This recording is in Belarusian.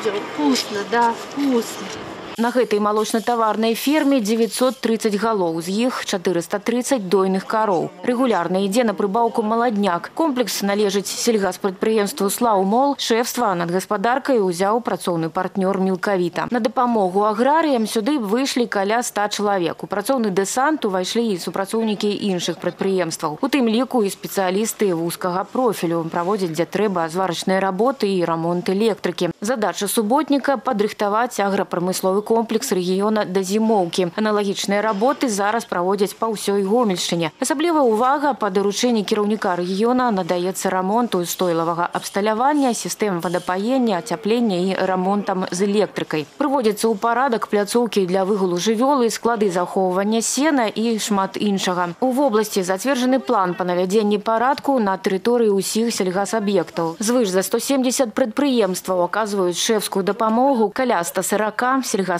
идем. Вкусно, да, вкусно. На гэтай малочна-таварнай ферме 930 галоў, з іх 430 дойных кароў. Рэгулярна ідзе на прыбаўку маладняк. Комплекс належыць сельгаспрадпрыемству «Слаўмол». Шэфства над гаспадаркай узяў працоўны партнёр «Мілкавіта». На дапамогу аграрыям сюды выйшлі каля 100 чалавек. У працоўны дэсант увайшлі і супрацоўнікі іншых прадпрыемстваў. У тым ліку і спецыялісты вузкага профілю. Праводзяць, дзе трэба, зварачныя работы і рамонт электрыкі. Задача суботніка – падрыхтаваць аграпрамысловы комплекс рэгіёна да зімоўкі. Аналагічныя работы зараз праводзяць па ўсёй Гомельшчыне. Асаблівая ўвага па даручэнні кіраўніка рэгіёна надаецца рамонту стойлавага абсталявання, сістэм вадапаення, ацяплення і рамонтам з электрыкай. Прыводзяцца ў парадак пляцоўкі для выгулу жывёлы, склады захоўвання сена і шмат іншага. У вобласці зацверджаны план па навядзенні парадку на тэрыторыі ўсіх сельгасаб'ектаў. Звыш за 170 прадпрыемстваў аказваюць шэфскую дапамогу каля 140 сельгасарганізацыям.